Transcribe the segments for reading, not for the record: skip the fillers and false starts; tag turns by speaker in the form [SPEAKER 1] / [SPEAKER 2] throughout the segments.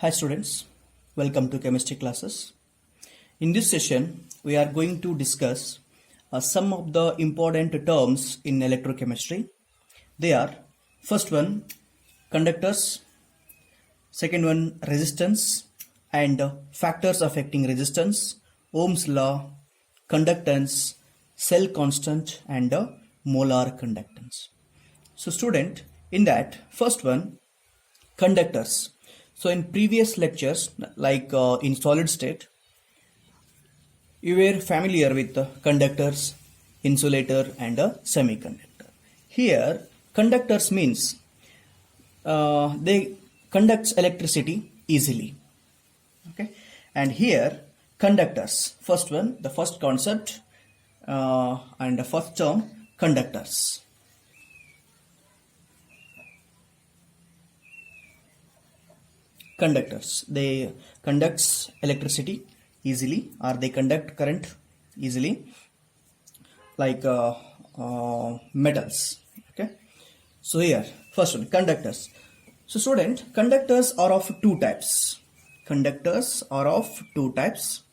[SPEAKER 1] Hi students, welcome to chemistry classes. In this session, we are going to discuss some of the important terms in electrochemistry. They are first one conductors, second one resistance and factors affecting resistance, Ohm's law, conductance, cell constant and molar conductance. So student, in that first one conductors. So in previous lectures, like in solid state, you were familiar with conductors, insulator and a semiconductor. Here conductors means they conducts electricity easily. Okay, and here conductors, first one, the first concept and the first term, conductors. Conductors, they conducts electricity easily, or they conduct current easily, like metals. Okay, so here first one, conductors. So student, conductors are of two types. Conductors are of two types.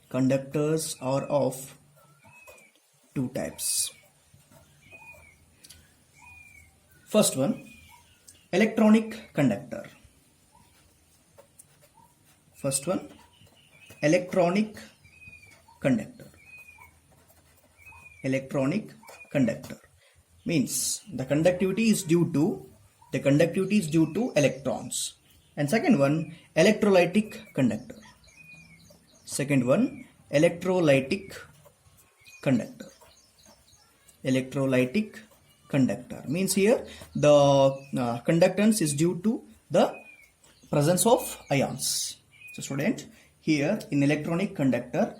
[SPEAKER 1] Conductors are of two types. First one, electronic conductor. First one, electronic conductor. Electronic conductor means the conductivity is due to electrons. And second one, electrolytic conductor. Second one, electrolytic conductor. Electrolytic conductor means here the conductance is due to the presence of ions. So student, here in electronic conductor,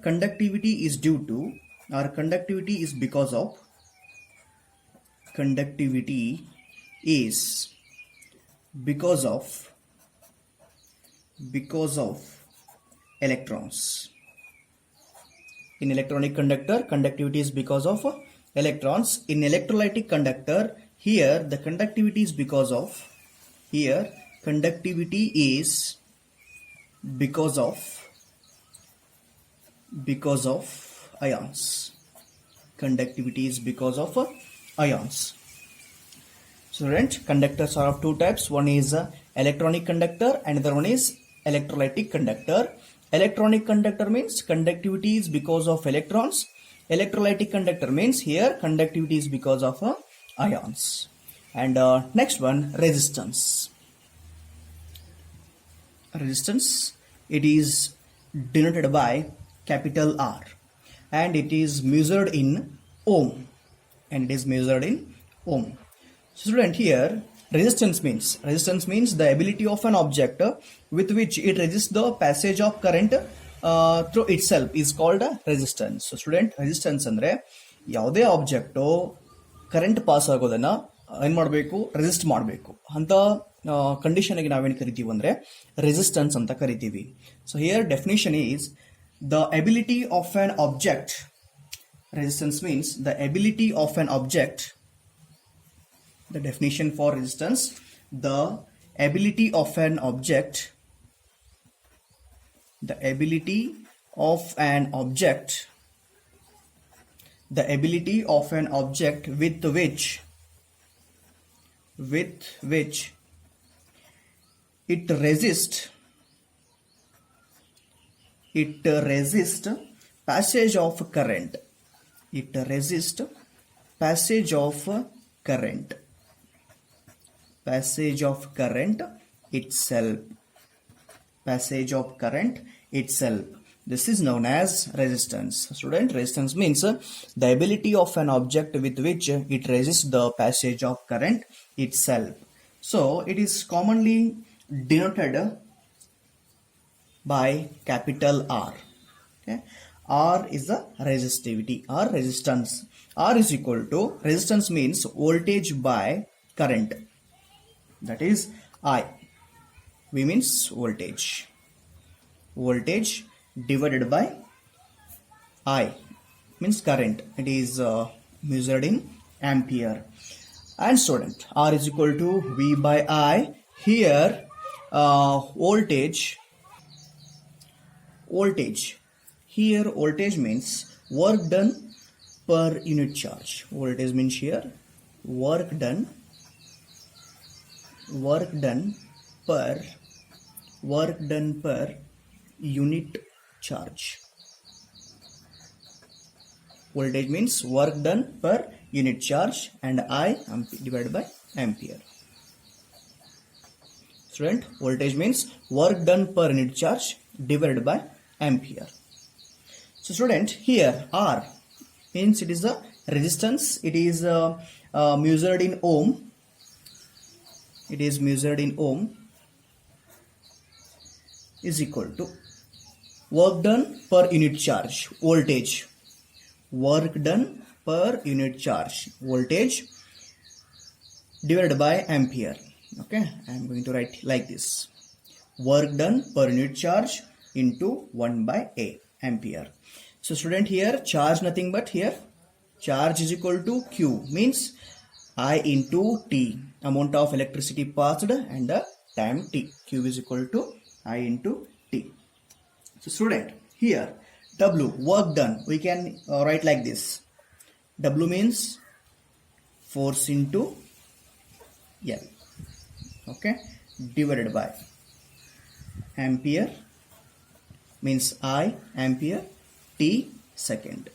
[SPEAKER 1] conductivity is due to, or conductivity is because of, conductivity is because of electrons. In electronic conductor, conductivity is because of electrons. In electrolytic conductor, here the conductivity is because of, here conductivity is because of ions. Conductivity is because of ions. Student, conductors are of two types. One is electronic conductor, another one is electrolytic conductor. Electronic conductor means conductivity is because of electrons. Electrolytic conductor means here conductivity is because of ions. And next one, resistance. Resistance, it is denoted by capital R and it is measured in ohm. Student, here resistance means the ability of an object with which it resists the passage of current through itself is called resistance. So student, resistance ಅಂದ್ರೆ ಯಾವುದೇ object current pass ಆಗೋದನ್ನ ಏನ್ ಮಾಡಬೇಕು, resist ಮಾಡಬೇಕು ಅಂತ condition ಗೆ ನಾವೇನು ಕರಿತೀವಿ ಅಂದ್ರೆ ರೆಸಿಸ್ಟೆನ್ಸ್ ಅಂತ ಕರಿತೀವಿ. So here definition is the ability of an object. Resistance means the ability of an object. The definition for resistance, the ability of an object, the ability of an object with which it resists passage of current. It resists passage of current itself. This is known as resistance. Student, resistance means the ability of an object with which it resists the passage of current itself. So it is commonly denoted by capital R. Okay, R is the resistivity or resistance. R is equal to, resistance means voltage by current, that is I. V means voltage divided by I means current. It is measured in ampere. And student, R is equal to V by I. Here voltage, here voltage means work done per unit charge. Voltage means here work done per unit charge. Voltage means work done per unit charge, and I divided by ampere. Student, voltage means work done per unit charge divided by ampere. So student, here R means it is a resistance. It is measured in ohm. It is measured in ohm, is equal to work done per unit charge, voltage. Work done per unit charge, voltage, divided by ampere. Okay, I am going to write like this: work done per unit charge into 1 by A, ampere. So student, here charge nothing but here charge is equal to Q, means I into T, amount of electricity passed and the time T. Q is equal to I into T. So student, here W, work done, we can write like this: W means force into L, okay, divided by ampere means I, ampere, T, second.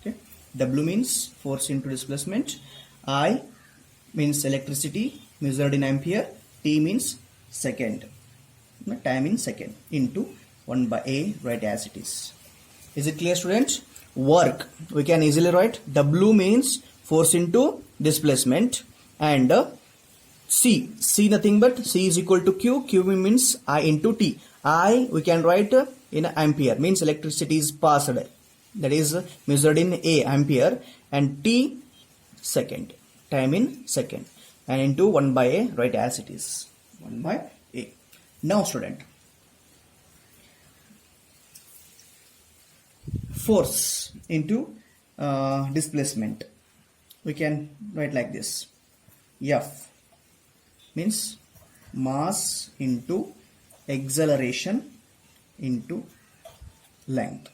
[SPEAKER 1] Okay, W means force into displacement, I means electricity measured in ampere, T means second, time in second, into 1 by A, write as it is. Is it clear, students? Work, we can easily write W means force into displacement, and C nothing but C is equal to Q, Q means I into T. I we can write in ampere, means electricity is passed, that is measured in A, ampere, and T, second, time in second, and into 1 by A, write as it is, 1 by A. Now student, force into displacement, we can write like this: F means mass into acceleration into length.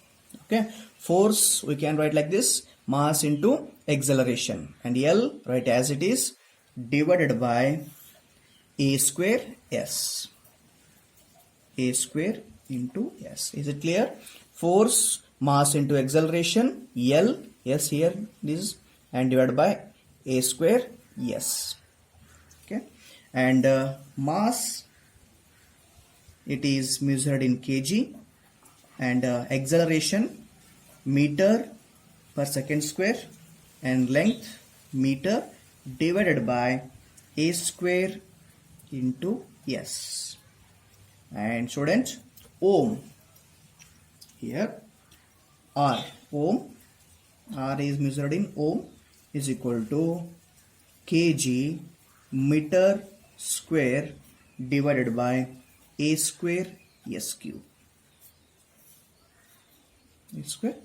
[SPEAKER 1] Okay, force we can write like this: mass into acceleration, and L write as it is, divided by A square S. A square into S. Is it clear? Force, mass into acceleration, L, S here this, and divided by A square S. Okay, and mass, it is measured in kg, and acceleration meter per second square, and length meter, divided by A square into S. And student, ohm, here R, ohm, R is measured in ohm, is equal to kg meter square divided by A square S cube. A square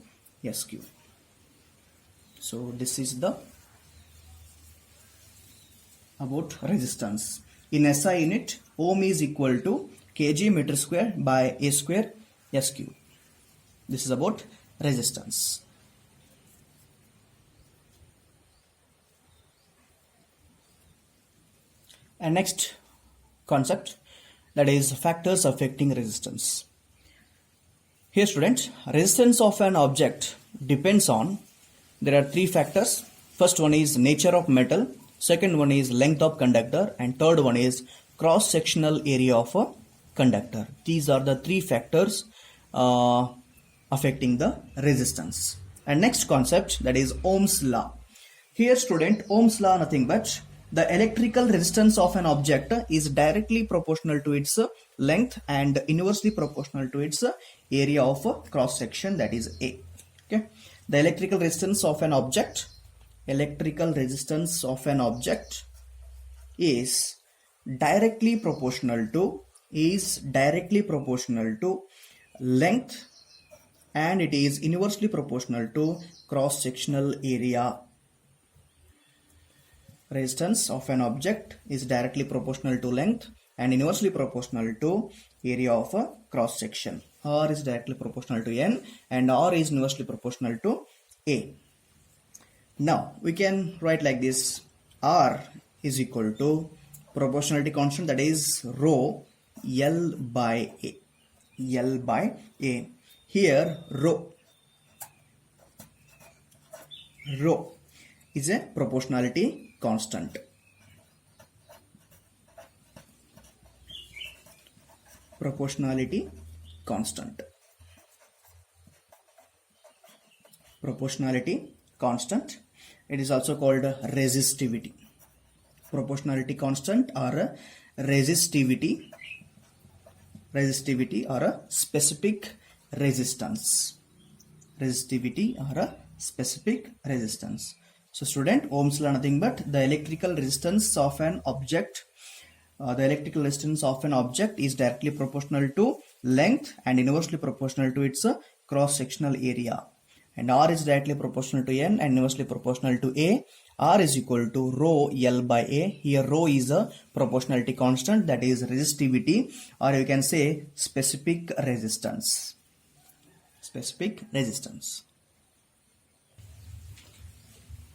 [SPEAKER 1] S cube. So this is the about resistance. In SI unit, ohm is equal to kg meter square by A square S cube. This is about resistance. And next concept, that is factors affecting resistance. Here student, resistance of an object depends on, there are three factors. First one is nature of metal, second one is length of conductor, and third one is cross sectional area of a conductor. These are the three factors affecting the resistance. And next concept, that is Ohm's law. Here student, Ohm's law nothing but the electrical resistance of an object is directly proportional to its length and inversely proportional to its area of cross section, that is A. Okay, the electrical resistance of an object, is directly proportional to length, and it is inversely proportional to cross sectional area. resistance of an object is directly proportional to length and inversely proportional to area of a cross section. R is directly proportional to N and R is inversely proportional to A. Now we can write like this: R is equal to proportionality constant, that is rho L by A. L by A. Here rho is a proportionality constant. Proportionality constant. Proportionality constant. It is also called resistivity. Proportionality constant or resistivity. Resistivity or a specific resistance. Resistivity or a specific resistance. So student, Ohm's law nothing but the electrical resistance of an object. The electrical resistance of an object is directly proportional to length and inversely proportional to its cross-sectional area. And R is directly proportional to N and inversely proportional to A. R is equal to rho L by A. Here rho is a proportionality constant, that is resistivity, or you can say specific resistance. Specific resistance.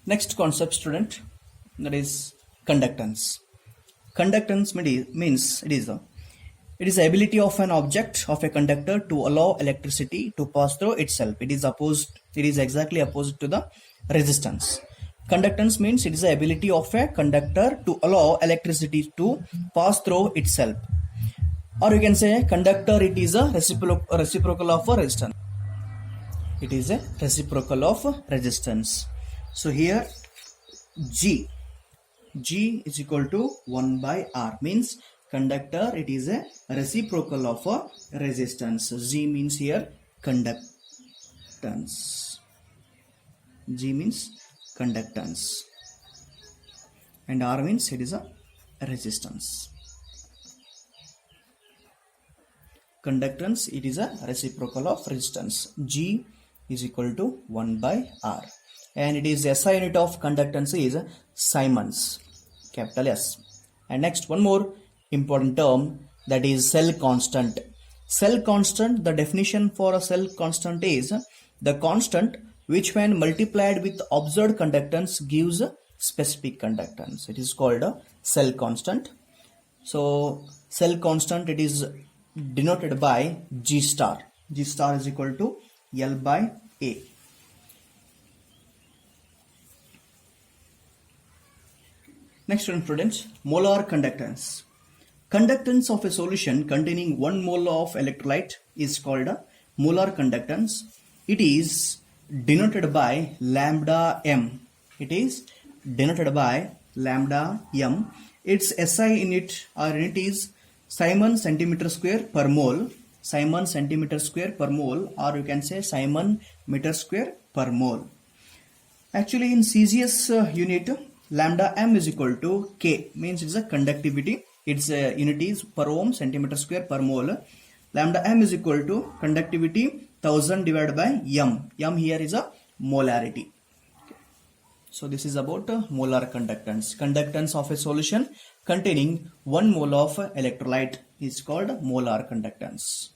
[SPEAKER 1] Next concept, student, that is conductance. Conductance means it is the ability of an object of a conductor to allow electricity to pass through itself. It is exactly opposite to the resistance. Conductance means it is the ability of a conductor to allow electricity to pass through itself. Or you can say conductor, it is a reciprocal of a resistance. It is a reciprocal of resistance. So here G is equal to 1 by R, means conductor, it is a reciprocal of a resistance. G means here conductance. G means conductance and R means it is a resistance. Conductance, it is a reciprocal of resistance. G is equal to 1 by R. And it is SI unit of conductance is Siemens, capital S. And next, one more important term, that is cell constant. Cell constant, the definition for a cell constant is the constant which when multiplied with observed conductance gives specific conductance. It is called a cell constant. So cell constant, it is denoted by G star. G star is equal to L by A. Next one, students, molar conductance. Conductance of a solution containing 1 mole of electrolyte is called a molar conductance. It is denoted by lambda m. It is denoted by lambda m. Its SI unit is Siemens centimeter square per mole. Siemens centimeter square per mole, or you can say Siemens meter square per mole. Actually, in Celsius unit, lambda m is equal to K, means it's a conductivity. Its unit is per ohm centimeter square per mole. Lambda m is equal to conductivity 1000 divided by m. M here is a molarity. So this is about molar conductance. Conductance of a solution containing 1 mole of electrolyte is called molar conductance.